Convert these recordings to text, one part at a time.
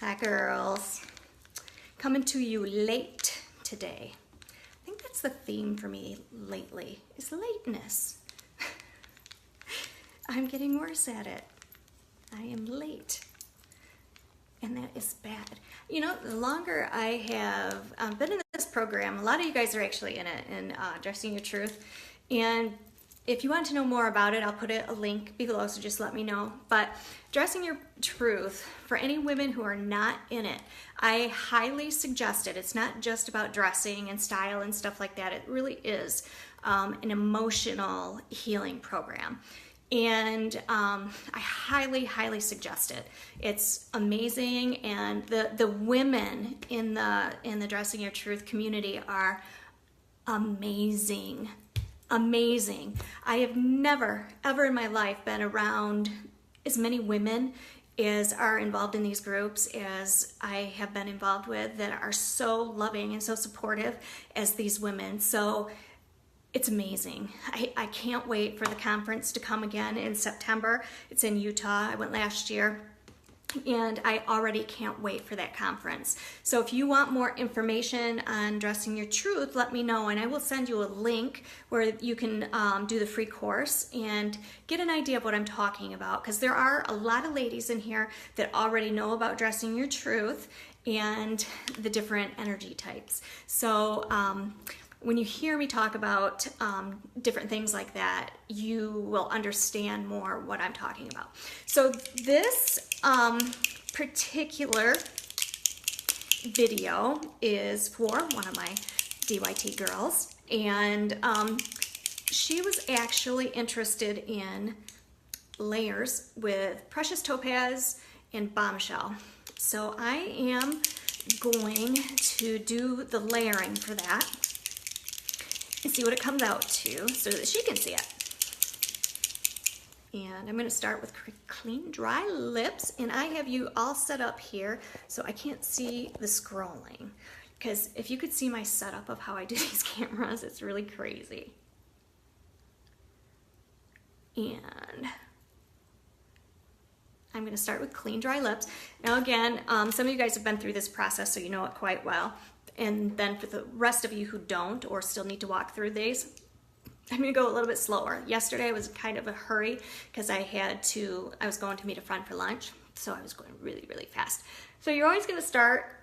Hi girls, coming to you late today. I think that's the theme for me lately, is lateness. I'm getting worse at it. I am late, and that is bad. You know, the longer I have been in this program, a lot of you guys are actually in it, in Dressing Your Truth, and if you want to know more about it, I'll put a link below, so just let me know. But Dressing Your Truth, for any women who are not in it, I highly suggest it. It's not just about dressing and style and stuff like that. It really is an emotional healing program. And I highly, highly suggest it. It's amazing, and the women in the Dressing Your Truth community are amazing. Amazing. I have never, ever in my life been around as many women as are involved in these groups as I have been involved with that are so loving and so supportive as these women. So it's amazing. I can't wait for the conference to come again in September. It's in Utah. I went last year. And I already can't wait for that conference. So if you want more information on Dressing Your Truth, let me know, and I will send you a link where you can do the free course and get an idea of what I'm talking about, because there are a lot of ladies in here that already know about Dressing Your Truth and the different energy types. So when you hear me talk about different things like that, you will understand more what I'm talking about. So this particular video is for one of my DYT girls, and she was actually interested in layers with Precious Topaz and Bombshell. So I am going to do the layering for that and see what it comes out to so that she can see it. And I'm going to start with clean, dry lips, and I have you all set up here so I can't see the scrolling, because if you could see my setup of how I do these cameras, it's really crazy. And I'm going to start with clean, dry lips. Now again, some of you guys have been through this process, so you know it quite well. And then for the rest of you who don't or still need to walk through these, I'm going to go a little bit slower. Yesterday I was kind of a hurry because I was going to meet a friend for lunch, so I was going really, really fast. So you're always going to start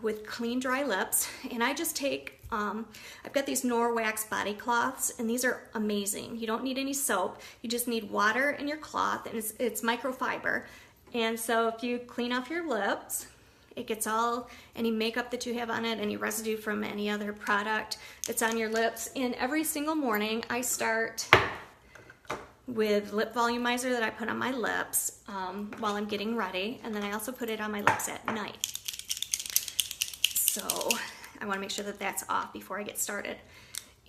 with clean, dry lips, and I just take, I've got these Norwax body cloths, and these are amazing. You don't need any soap. You just need water in your cloth, and it's microfiber. And so if you clean off your lips, it gets all, any makeup that you have on it, any residue from any other product that's on your lips. And every single morning I start with lip volumizer that I put on my lips while I'm getting ready. And then I also put it on my lips at night. So I want to make sure that that's off before I get started.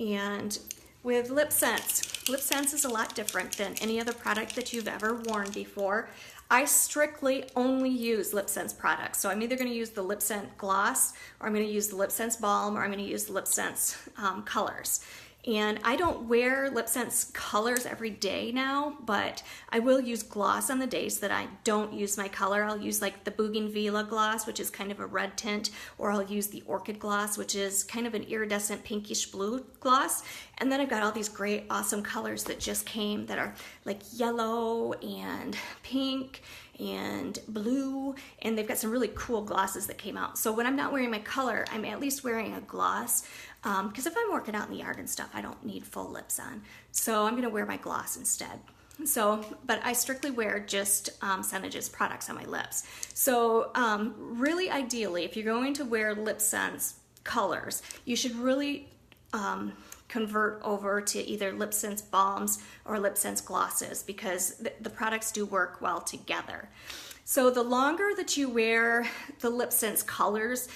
And with lip sense is a lot different than any other product that you've ever worn before. I strictly only use Lip Sense products. So I'm either going to use the Lip Sense gloss, or I'm going to use the Lip Sense balm, or I'm going to use the Lip Sense colors. And I don't wear Lip Sense colors every day now, but I will use gloss on the days that I don't use my color. I'll use like the Bougainvillea gloss, which is kind of a red tint, or I'll use the Orchid gloss, which is kind of an iridescent pinkish blue gloss. And then I've got all these great, awesome colors that just came that are like yellow and pink and blue, and they've got some really cool glosses that came out. So when I'm not wearing my color, I'm at least wearing a gloss, because if I'm working out in the yard and stuff, I don't need full lips on. So I'm gonna wear my gloss instead. So, but I strictly wear just Synergist products on my lips. So really ideally, if you're going to wear Lip Sense colors, you should really convert over to either Lip Sense balms or Lip Sense glosses, because the products do work well together. So the longer that you wear the Lip Sense colors,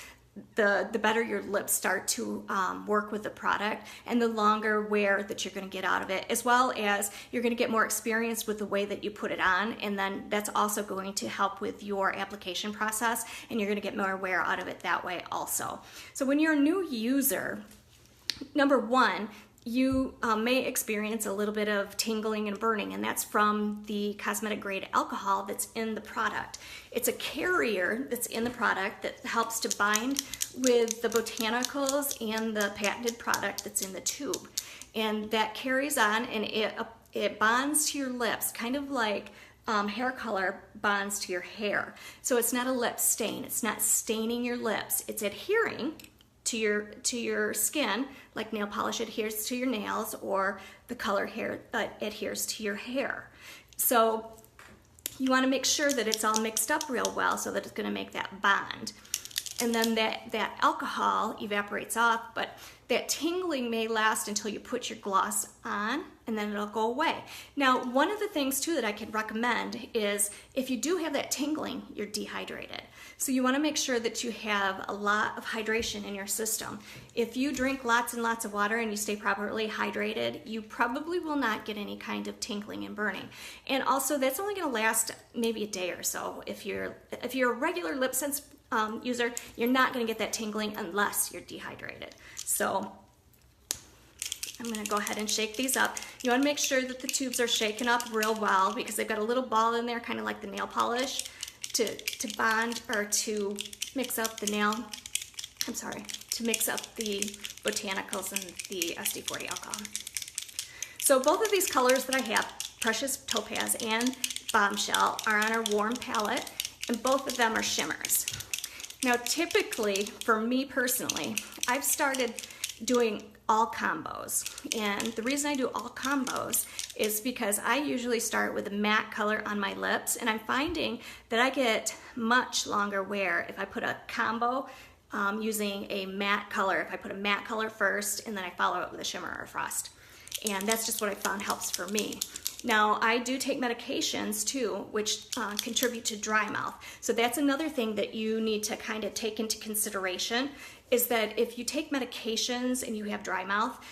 the better your lips start to work with the product, and the longer wear that you're going to get out of it, as well as you're going to get more experience with the way that you put it on, and then that's also going to help with your application process, and you're going to get more wear out of it that way also. So when you're a new user, number one, you may experience a little bit of tingling and burning, and that's from the cosmetic grade alcohol that's in the product. It's a carrier that's in the product that helps to bind with the botanicals and the patented product that's in the tube. And that carries on, and it bonds to your lips, kind of like hair color bonds to your hair. So it's not a lip stain. It's not staining your lips. It's adhering to your skin, like nail polish adheres to your nails, or the color hair adheres to your hair. So you want to make sure that it's all mixed up real well so that it's going to make that bond. And then that alcohol evaporates off, but that tingling may last until you put your gloss on, and then it'll go away. Now, one of the things too that I can recommend is if you do have that tingling, you're dehydrated. So you want to make sure that you have a lot of hydration in your system. If you drink lots and lots of water and you stay properly hydrated, you probably will not get any kind of tingling and burning. And also, that's only going to last maybe a day or so. If you're a regular lip sense user, you're not going to get that tingling unless you're dehydrated. So I'm going to go ahead and shake these up. You want to make sure that the tubes are shaken up real well, because they've got a little ball in there, kind of like the nail polish, to bond or to mix up the to mix up the botanicals and the SD40 alcohol. So both of these colors that I have, Precious Topaz and Bombshell, are on our warm palette, and both of them are shimmers. Now, typically, for me personally, I've started doing all combos. And the reason I do all combos is because I usually start with a matte color on my lips, and I'm finding that I get much longer wear if I put a combo using a matte color. If I put a matte color first, and then I follow it with a shimmer or a frost. And that's just what I found helps for me. Now, I do take medications too, which contribute to dry mouth. So that's another thing that you need to kind of take into consideration, is that if you take medications and you have dry mouth,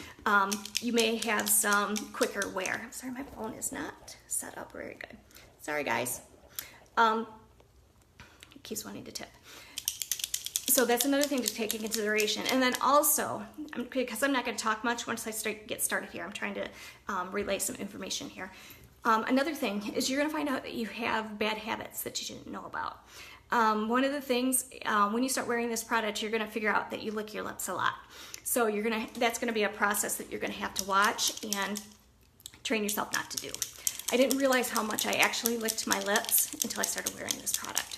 you may have some quicker wear. I'm sorry, my phone is not set up very good. Sorry, guys. It keeps wanting to tip. So that's another thing to take into consideration. And then also, because I'm not going to talk much once I get started here, I'm trying to relay some information here. Another thing is you're going to find out that you have bad habits that you didn't know about. One of the things, when you start wearing this product, you're going to figure out that you lick your lips a lot. So that's going to be a process that you're going to have to watch and train yourself not to do. I didn't realize how much I actually licked my lips until I started wearing this product.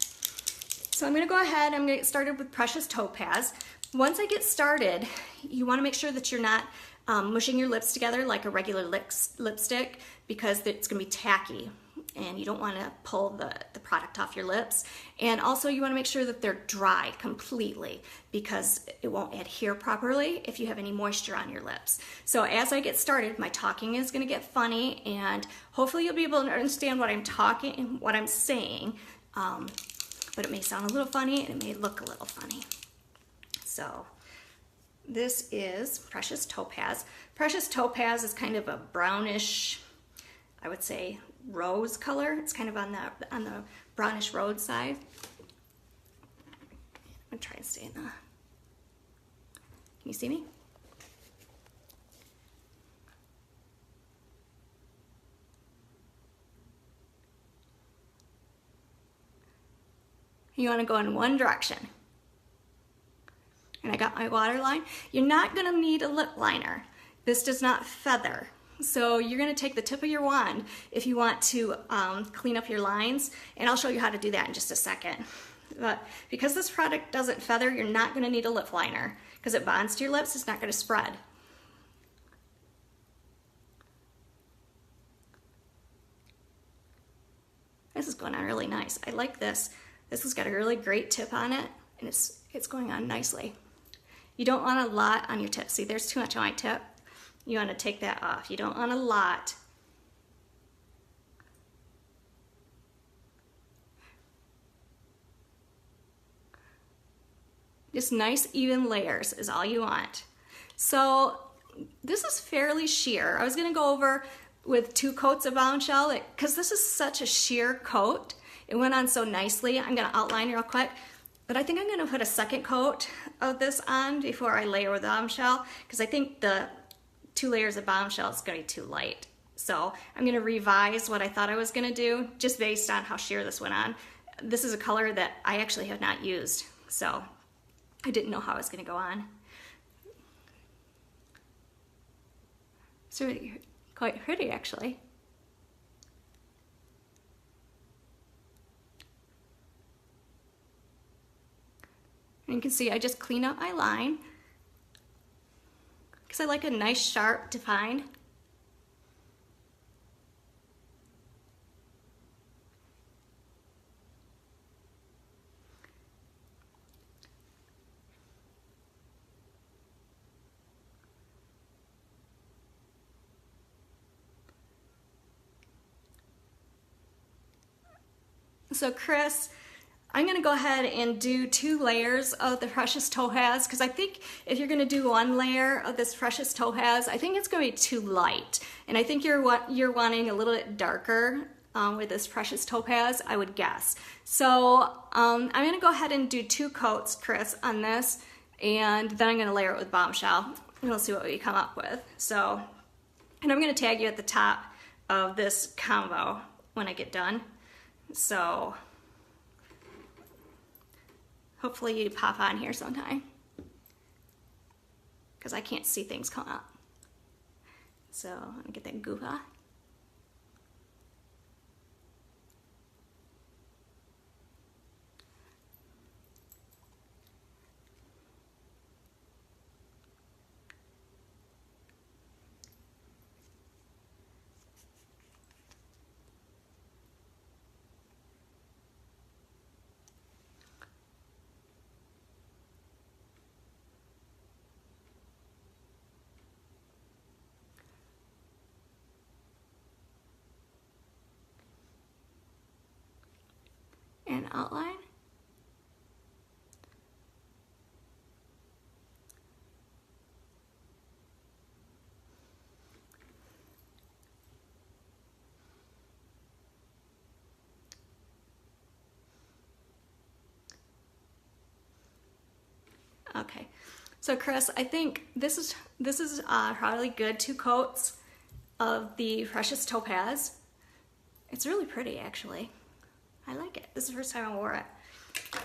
So I'm going to go ahead, I'm going to get started with Precious Topaz. Once I get started, you want to make sure that you're not mushing your lips together like a regular lipstick, because it's going to be tacky and you don't want to pull the product off your lips. And also you want to make sure that they're dry completely, because it won't adhere properly if you have any moisture on your lips. So as I get started, my talking is going to get funny, and hopefully you'll be able to understand what I'm talking and what I'm saying. But it may sound a little funny and it may look a little funny. So this is Precious Topaz. Precious Topaz is kind of a brownish, I would say, rose color. It's kind of on the brownish rose side. I'm gonna try and stay in the, can you see me? You want to go in one direction. And I got my waterline. You're not going to need a lip liner. This does not feather. So you're going to take the tip of your wand if you want to clean up your lines, and I'll show you how to do that in just a second. But because this product doesn't feather, you're not going to need a lip liner, because it bonds to your lips. It's not going to spread. This is going on really nice. I like this. This has got a really great tip on it, and it's going on nicely. You don't want a lot on your tip. See, there's too much on my tip. You want to take that off. You don't want a lot. Just nice even layers is all you want. So this is fairly sheer. I was going to go over with 2 coats of Bombshell, because this is such a sheer coat. It went on so nicely. I'm going to outline real quick, but I think I'm going to put a second coat of this on before I layer with Bombshell, because I think the 2 layers of Bombshell, it's gonna be too light. So I'm gonna revise what I thought I was gonna do just based on how sheer this went on. This is a color that I actually have not used, so I didn't know how it was gonna go on. It's really quite pretty, actually. And you can see I just clean up my line because I like a nice, sharp, defined. So Chris, I'm gonna go ahead and do 2 layers of the Precious Topaz because I think if you're gonna do 1 layer of this Precious Topaz, I think it's gonna be too light. And I think you're wanting a little bit darker with this Precious Topaz, I would guess. So I'm gonna go ahead and do 2 coats, Chris, on this, and then I'm gonna layer it with Bombshell, and we'll see what we come up with. So, and I'm gonna tag you at the top of this combo when I get done. So hopefully you pop on here sometime because I can't see things come up. So I'm gonna get that goof off. And outline. Okay, so Chris, I think this is probably good 2 coats of the Precious Topaz. It's really pretty, actually. I like it. This is the first time I wore it.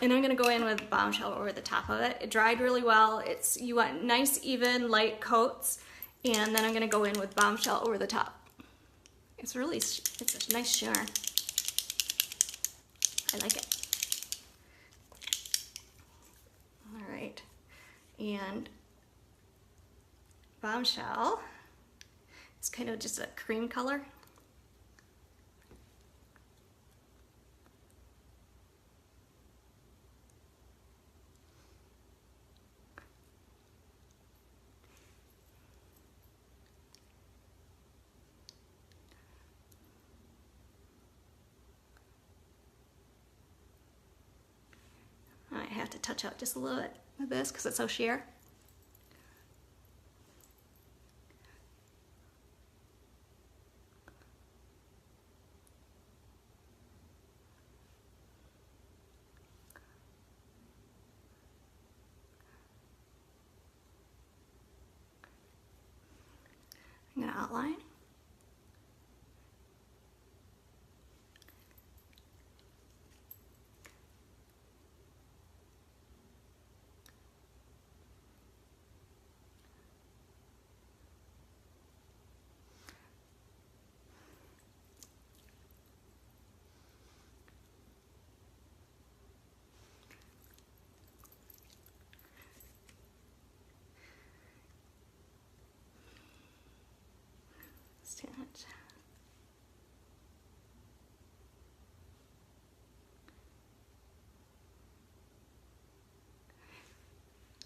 And I'm gonna go in with Bombshell over the top of it. It dried really well. You want nice, even, light coats. And then I'm gonna go in with Bombshell over the top. It's a nice shimmer. I like it. All right. And Bombshell, it's kind of just a cream color. I have to touch up just a little bit with this because it's so sheer. I'm going to outline.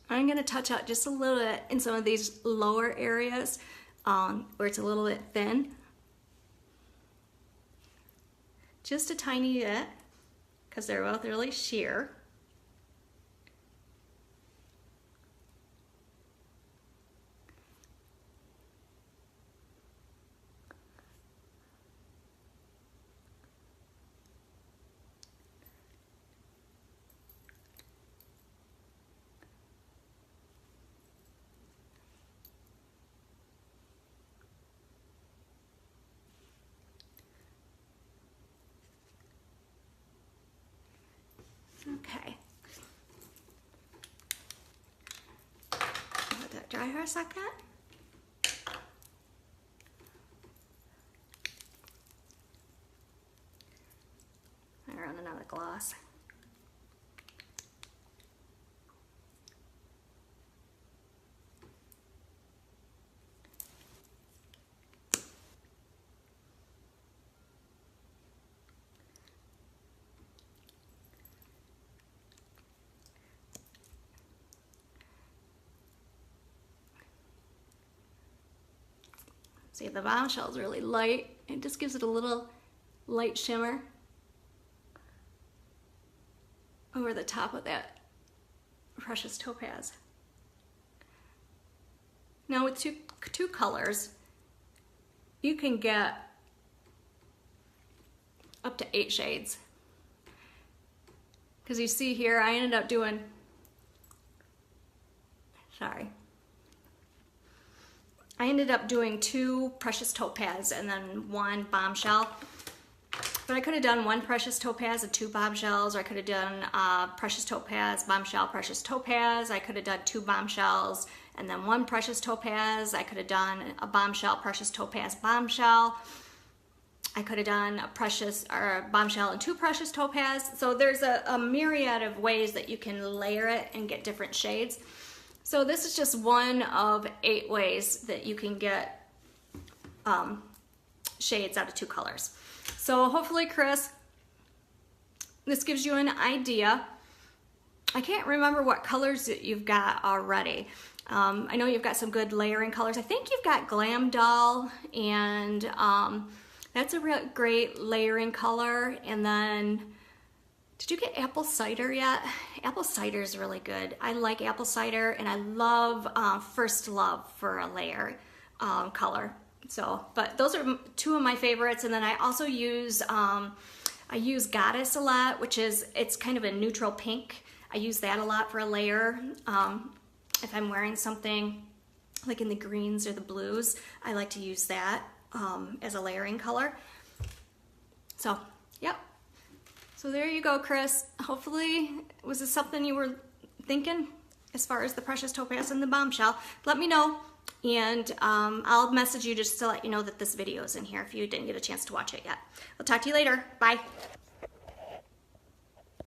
I'm going to touch out just a little bit in some of these lower areas where it's a little bit thin. Just a tiny bit because they're both really sheer. Okay. Let that dry for a second. I run another gloss. See, the Bombshell is really light. It just gives it a little light shimmer over the top of that Precious Topaz. Now with two colors, you can get up to 8 shades. Because you see here, I ended up doing, I ended up doing 2 Precious Topaz and then 1 Bombshell. But I could have done 1 Precious Topaz and 2 Bombshells, or I could have done Precious Topaz, Bombshell, Precious Topaz. I could have done 2 Bombshells and then 1 Precious Topaz. I could have done a Bombshell, Precious Topaz, Bombshell. I could have done a Precious or Bombshell and 2 Precious Topaz. So there's a myriad of ways that you can layer it and get different shades. So this is just one of 8 ways that you can get shades out of 2 colors. So hopefully, Chris, this gives you an idea. I can't remember what colors that you've got already. I know you've got some good layering colors. I think you've got Glam Doll, and that's a real great layering color. And then, did you get Apple Cider yet? Apple Cider is really good. I like Apple Cider, and I love First Love for a layer color. So, but those are 2 of my favorites. And then I also use, I use Goddess a lot, which is, it's kind of a neutral pink. I use that a lot for a layer. If I'm wearing something like in the greens or the blues, I like to use that as a layering color. So, yep. So there you go, Chris. Hopefully, was this something you were thinking as far as the Precious Topaz and the Bombshell? Let me know, and I'll message you just to let you know that this video is in here if you didn't get a chance to watch it yet. I'll talk to you later. Bye.